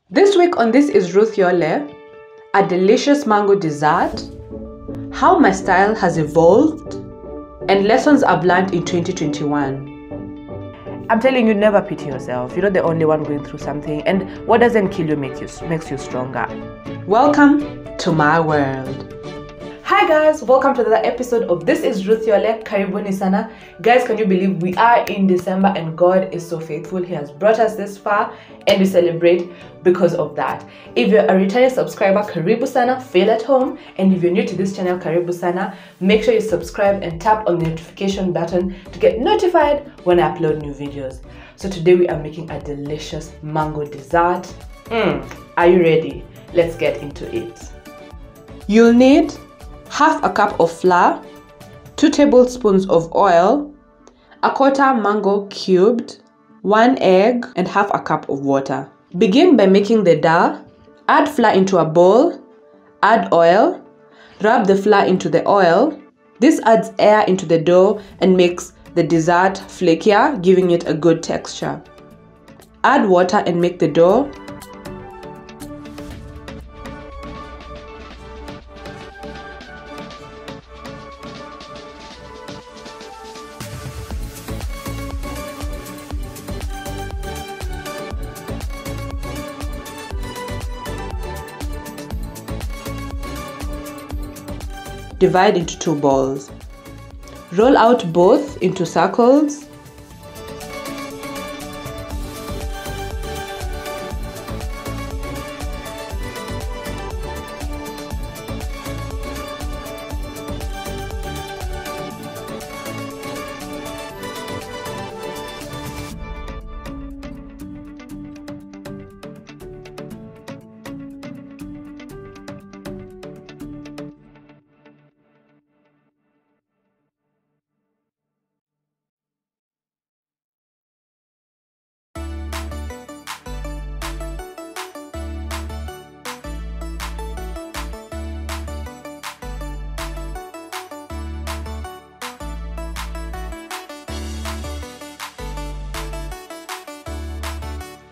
This week on This is Ruth Yole, a delicious mango dessert, how my style has evolved, and lessons I've learned in 2021. I'm telling you, never pity yourself. You're not the only one going through something, and what doesn't kill you makes you stronger. Welcome to my world. Hi guys, welcome to another episode of This is Ruth Yole. Karibuni sana. Guys, can you believe we are in December and God is so faithful? He has brought us this far and we celebrate because of that. If you're a returning subscriber, karibu sana, feel at home. And if you're new to this channel, karibu sana, make sure you subscribe and tap on the notification button to get notified when I upload new videos. So today we are making a delicious mango dessert. Are you ready? Let's get into it. You'll need half a cup of flour, 2 tablespoons of oil, a quarter mango cubed, 1 egg, and half a cup of water. Begin by making the dough. Add flour into a bowl, add oil, rub the flour into the oil. This adds air into the dough and makes the dessert flakier, giving it a good texture. Add water and make the dough. Divide into 2 balls. Roll out both into circles.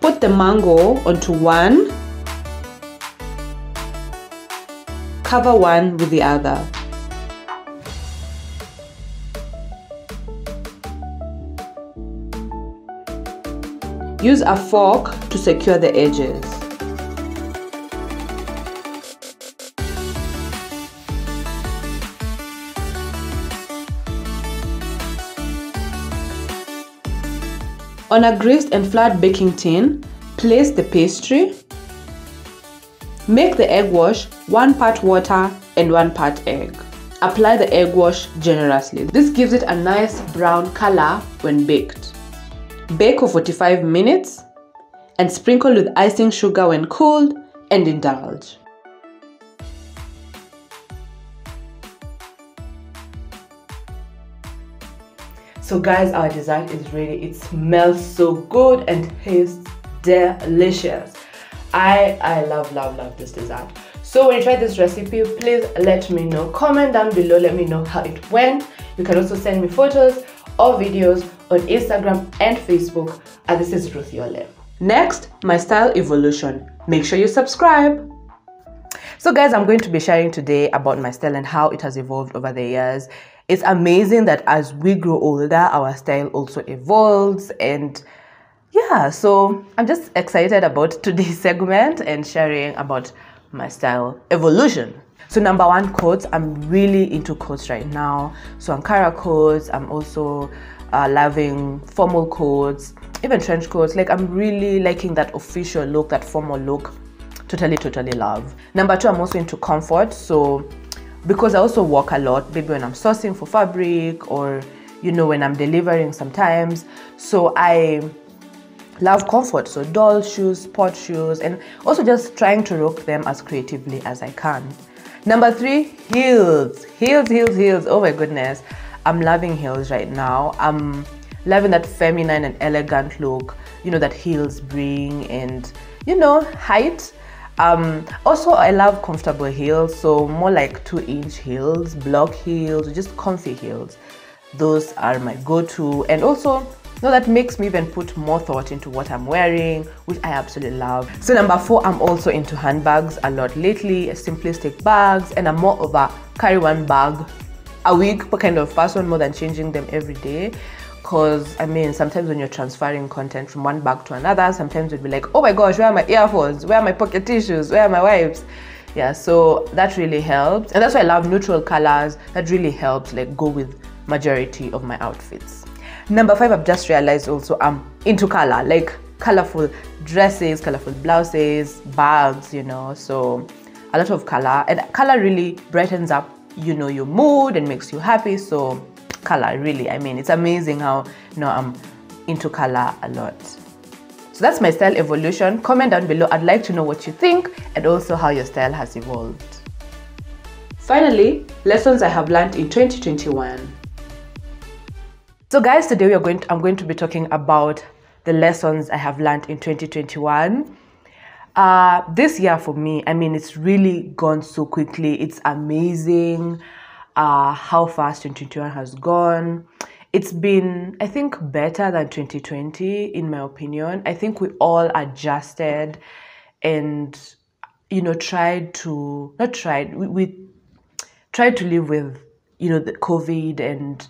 Put the mango onto one, cover one with the other. Use a fork to secure the edges. On a greased and flat baking tin, place the pastry. Make the egg wash 1 part water and 1 part egg. Apply the egg wash generously. This gives it a nice brown color when baked. Bake for 45 minutes and sprinkle with icing sugar when cooled and indulge. So guys, our dessert is ready. It smells so good and tastes delicious. I love this dessert. So when you try this recipe, please let me know. Comment down below, let me know how it went. You can also send me photos or videos on Instagram and Facebook at This is Ruth Yole. Next, my style evolution. Make sure you subscribe. So guys, I'm going to be sharing today about my style and how it has evolved over the years. It's amazing that as we grow older, our style also evolves, and yeah, so I'm just excited about today's segment and sharing about my style evolution. So number 1, coats. I'm really into coats right now. So Ankara coats, I'm also loving formal coats, even trench coats. Like, I'm really liking that official look, that formal look. Totally love. Number 2, I'm also into comfort. So because I also walk a lot, maybe when I'm sourcing for fabric or, you know, when I'm delivering sometimes. So I love comfort. So doll shoes, sport shoes, and also just trying to rock them as creatively as I can. Number 3, heels. Heels. Oh my goodness. I'm loving heels right now. I'm loving that feminine and elegant look, you know, that heels bring, and, you know, height. Also, I love comfortable heels, so more like 2-inch heels, block heels, just comfy heels. Those are my go-to. And also No, that makes me even put more thought into what I'm wearing, which I absolutely love. So number 4, I'm also into handbags a lot lately, simplistic bags, and I'm more of a carry one bag a week kind of person more than changing them every day. Because I mean, sometimes when you're transferring content from one bag to another, sometimes you'd be like, oh my gosh, where are my earphones? Where are my pocket tissues? Where are my wipes? Yeah, so that really helps. And that's why I love neutral colors. That really helps like go with majority of my outfits. Number 5, I've just realized also I'm into color, like colorful dresses, colorful blouses, bags, you know, so a lot of color. And color really brightens up, you know, your mood and makes you happy. So color, really, I mean, it's amazing how, you know, I'm into color a lot. So that's my style evolution. Comment down below. I'd like to know what you think and also how your style has evolved. Finally, lessons I have learned in 2021. So guys, today I'm going to be talking about the lessons I have learned in 2021. This year for me, I mean, it's really gone so quickly. It's amazing how fast 2021 has gone. It's been, I think, better than 2020 in my opinion. I think we all adjusted and, you know, we tried to live with, you know, the COVID and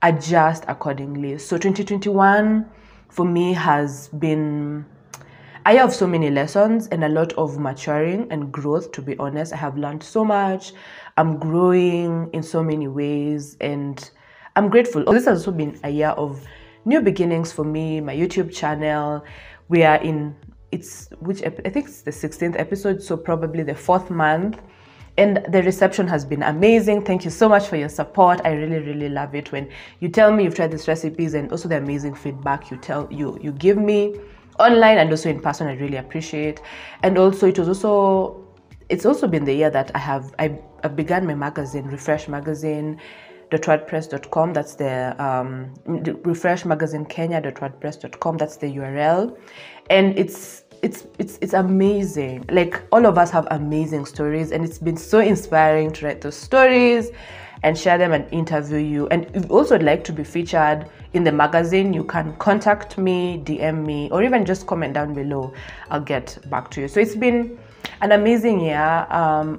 adjust accordingly. So 2021 for me has been a year of so many lessons and a lot of maturing and growth, to be honest. I have learned so much. I'm growing in so many ways and I'm grateful. This has also been a year of new beginnings for me, my YouTube channel. We are in, I think it's the 16th episode, so probably the 4th month. And the reception has been amazing. Thank you so much for your support. I really, really love it when you tell me you've tried these recipes and also the amazing feedback you give me online and also in person. I really appreciate. And also it's also been the year that I began my magazine, Refresh Magazine. .wordpress.com, that's the Refresh Magazine Kenya.wordpress.com, that's the URL. And it's amazing. Like, all of us have amazing stories and it's been so inspiring to write those stories and share them and interview you. And if you also would like to be featured in the magazine, you can contact me, DM me, or even just comment down below. I'll get back to you. So it's been an amazing year.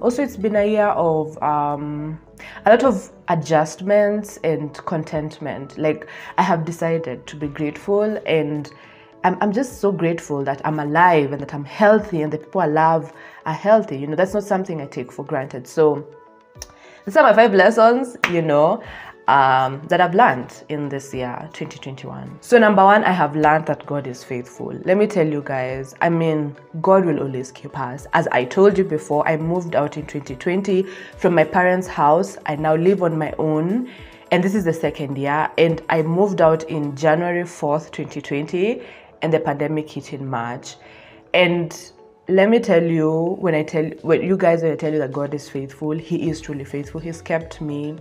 Also, it's been a year of a lot of adjustments and contentment. Like, I have decided to be grateful, and I'm just so grateful that I'm alive and that I'm healthy and the people I love are healthy. You know, that's not something I take for granted. So these are my 5 lessons, you know, that I've learned in this year, 2021. So number 1, I have learned that God is faithful. Let me tell you guys, I mean, God will always keep us. As I told you before, I moved out in 2020 from my parents' house. I now live on my own, and this is the 2nd year. And I moved out in January 4th, 2020, and the pandemic hit in March. And let me tell you, when I tell you that God is faithful, He is truly faithful. He's kept me.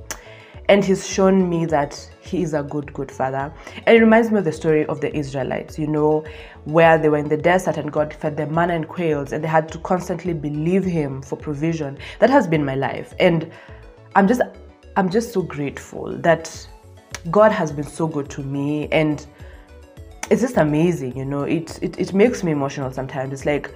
And He's shown me that He is a good Father. And it reminds me of the story of the Israelites, you know, where they were in the desert and God fed them manna and quails and they had to constantly believe Him for provision. That has been my life. And I'm just so grateful that God has been so good to me. And it's just amazing, you know. It makes me emotional sometimes. It's like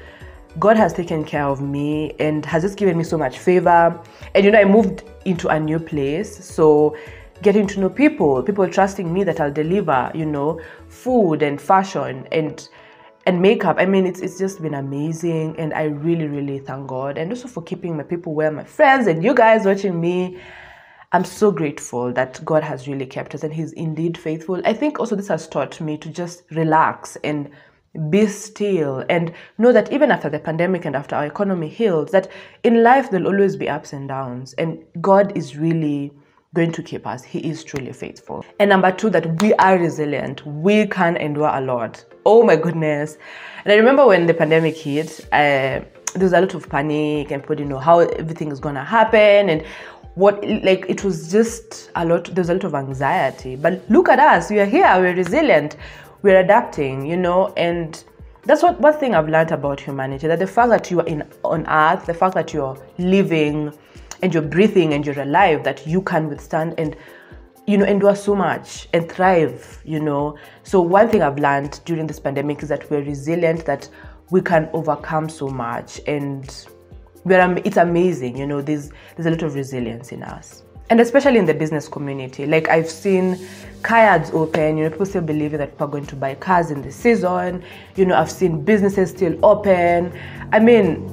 God has taken care of me and has just given me so much favor. And, you know, I moved into a new place, so getting to know people trusting me that I'll deliver, you know, food and fashion and makeup. I mean, it's just been amazing, and I really, really thank God. And also for keeping my people well, my friends and you guys watching me. I'm so grateful that God has really kept us and He's indeed faithful. I think also this has taught me to just relax and be still and know that even after the pandemic and after our economy heals, that in life there'll always be ups and downs, and God is really going to keep us. He is truly faithful. And number 2, that we are resilient. We can endure a lot. Oh my goodness. And I remember when the pandemic hit, there was a lot of panic and people didn't know how everything is going to happen and it was just a lot. There's a lot of anxiety, but look at us. We are here. We're resilient. We're adapting, you know. And that's one thing I've learned about humanity, that the fact that you are on earth, the fact that you're living and you're breathing and you're alive, that you can withstand and endure so much and thrive, So one thing I've learned during this pandemic is that we're resilient, that we can overcome so much, and it's amazing, there's a lot of resilience in us. And especially in the business community, like I've seen car yards open, people still believing that people are going to buy cars in the season. I've seen businesses still open. I mean,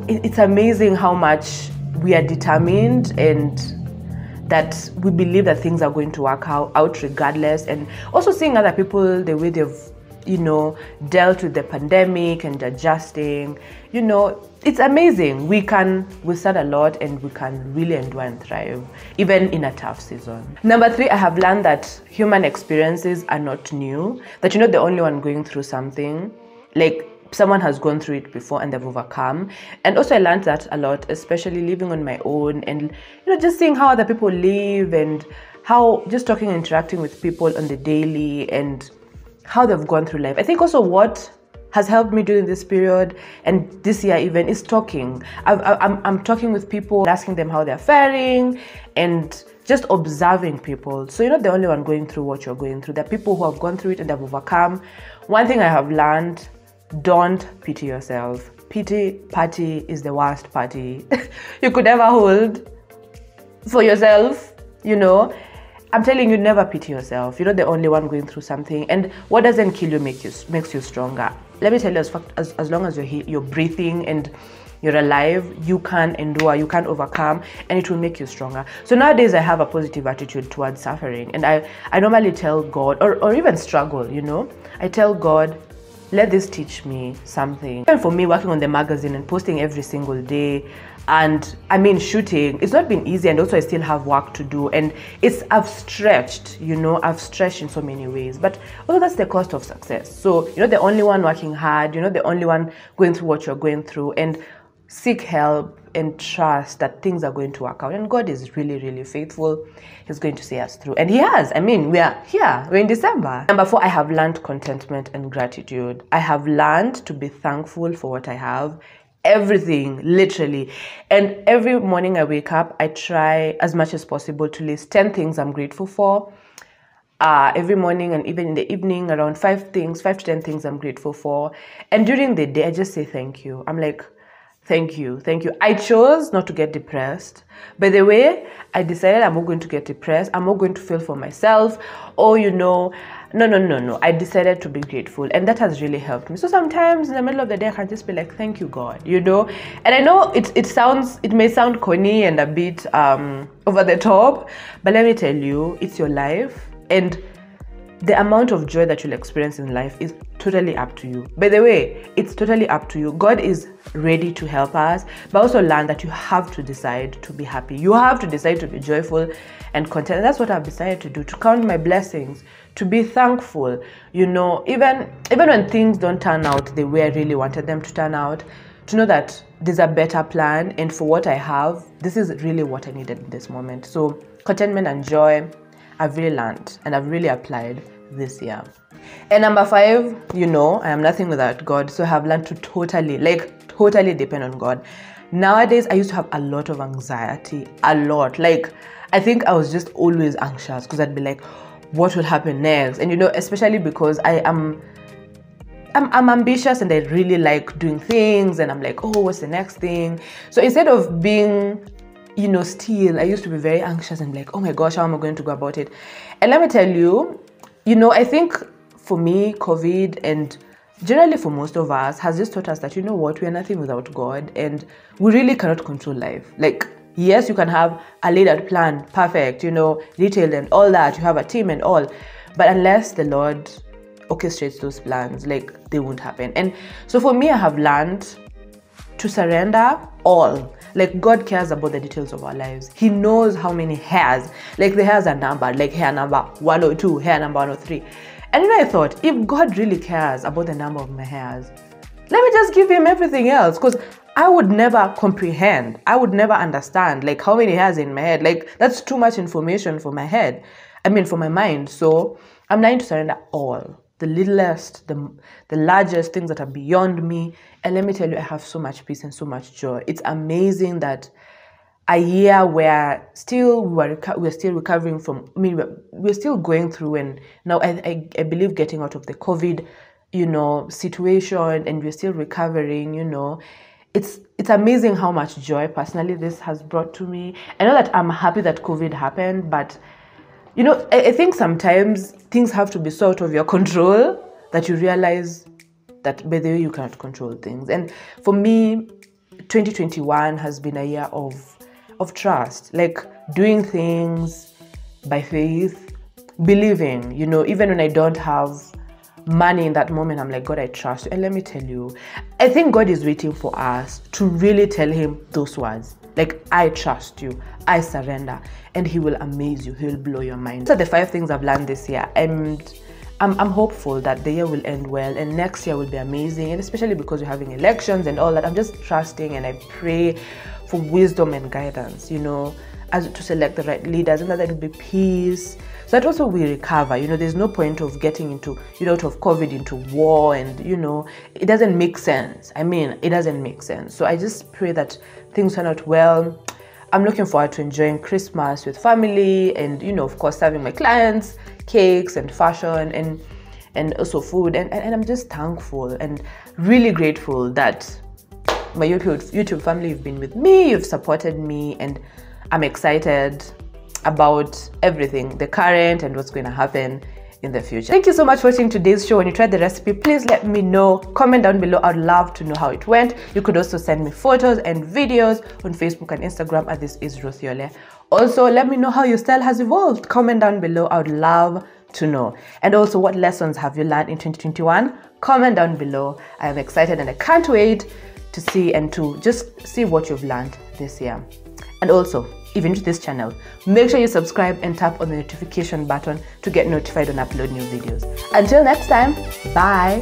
it's amazing how much we are determined and that we believe that things are going to work out regardless. And also seeing other people, the way they've, dealt with the pandemic and adjusting, it's amazing. We can withstand a lot and we can really endure and thrive, even in a tough season. Number 3, I have learned that human experiences are not new, that you're not the only one going through something. Like, someone has gone through it before and they've overcome. And also I learned that a lot, especially living on my own and, just seeing how other people live and how just talking and interacting with people on the daily and how they've gone through life. I think also what has helped me during this period and this year even is talking. I'm talking with people, asking them how they're faring and just observing people. So you're not the only one going through what you're going through. There are people who have gone through it and they've overcome. One thing I have learned, don't pity yourself. Pity party is the worst party you could ever hold for yourself, I'm telling you, never pity yourself. You're not the only one going through something. And what doesn't kill you makes you stronger. Let me tell you, as long as you're breathing and you're alive, you can endure, you can overcome, and it will make you stronger. So nowadays I have a positive attitude towards suffering. And I normally tell God, or even struggle, I tell God, let this teach me something. And for me, working on the magazine and posting every single day, and shooting, it's not been easy, and also I still have work to do, and I've stretched in so many ways, but also that's the cost of success. So you're not the only one working hard, you're not the only one going through what you're going through, and seek help and trust that things are going to work out. And God is really, really faithful. He's going to see us through. And He has. We are here. We're in December. Number 4, I have learned contentment and gratitude. I have learned to be thankful for what I have. Everything, literally. And every morning I wake up, I try as much as possible to list 10 things I'm grateful for. Every morning and even in the evening, around 5 to 10 things I'm grateful for. And during the day, I just say thank you. I'm like, thank you. I chose not to get depressed. By the way, I decided I'm not going to get depressed. I'm not going to feel for myself. Or, no. I decided to be grateful. And that has really helped me. So sometimes in the middle of the day, I can just be like, thank you, God, And I know it may sound corny and a bit over the top. But let me tell you, it's your life. And the amount of joy that you'll experience in life is totally up to you. By the way, it's totally up to you. God is ready to help us, but also learn that you have to decide to be happy. You have to decide to be joyful and content. And that's what I've decided to do, to count my blessings, to be thankful. Even when things don't turn out the way I really wanted them to turn out, to know that there's a better plan, and for what I have, this is really what I needed in this moment. So contentment and joy, I've really learned and I've really applied this year. And number 5, I am nothing without God. So I have learned to totally depend on God. Nowadays, I used to have a lot of anxiety, a lot. I think I was just always anxious because I'd be like, what will happen next? And especially because I'm ambitious and I really like doing things, and I'm like, oh, what's the next thing? So instead of being still, I used to be very anxious and like, oh my gosh, how am I going to go about it? And let me tell you, I think for me, COVID, and generally for most of us, has just taught us that, we are nothing without God, and we really cannot control life. Yes, you can have a laid out plan, perfect, detailed and all that, you have a team and all, but unless the Lord orchestrates those plans, they won't happen. And so for me, I have learned to surrender all. God cares about the details of our lives. He knows how many hairs. The hairs are numbered, hair number 102, hair number 103. And I thought, if God really cares about the number of my hairs, let me just give Him everything else, because I would never comprehend. I would never understand, how many hairs in my head. That's too much information for my head. For my mind. So I'm learning to surrender all. The littlest, the largest things that are beyond me. And let me tell you, I have so much peace and so much joy. It's amazing that a year where we're still recovering from, I mean, we're still going through, and now I believe getting out of the COVID, situation, and we're still recovering, It's amazing how much joy personally this has brought to me. I know that I'm happy that COVID happened, but I think sometimes things have to be so out of your control that you realize that by the way you cannot control things. And for me, 2021 has been a year of trust, like doing things by faith, believing, even when I don't have money in that moment, I'm like, God, I trust you. And let me tell you, I think God is waiting for us to really tell him those words. Like, I trust you, I surrender, and he will amaze you, he will blow your mind. These are the 5 things I've learned this year, and I'm hopeful that the year will end well and next year will be amazing, and especially because we're having elections and all that. I'm just trusting and I pray for wisdom and guidance, as to select the right leaders, and that there will be peace, so that also we recover. There's no point of getting into, out of COVID into war, and it doesn't make sense. It doesn't make sense. So I just pray that things turn out well. I'm looking forward to enjoying Christmas with family, and of course serving my clients cakes and fashion and also food, and I'm just thankful and really grateful that my YouTube family, you've been with me, you've supported me, and I'm excited about everything, the current and what's going to happen in the future. Thank you so much for watching today's show. When you tried the recipe, please let me know. Comment down below. I'd love to know how it went. You could also send me photos and videos on Facebook and Instagram at This Is Ruth Yole. Also, let me know how your style has evolved. Comment down below. I would love to know. And also, what lessons have you learned in 2021? Comment down below. I am excited and I can't wait to see and to just see what you've learned this year. And also, if you're new to this channel, make sure you subscribe and tap on the notification button to get notified when I upload new videos. Until next time, bye.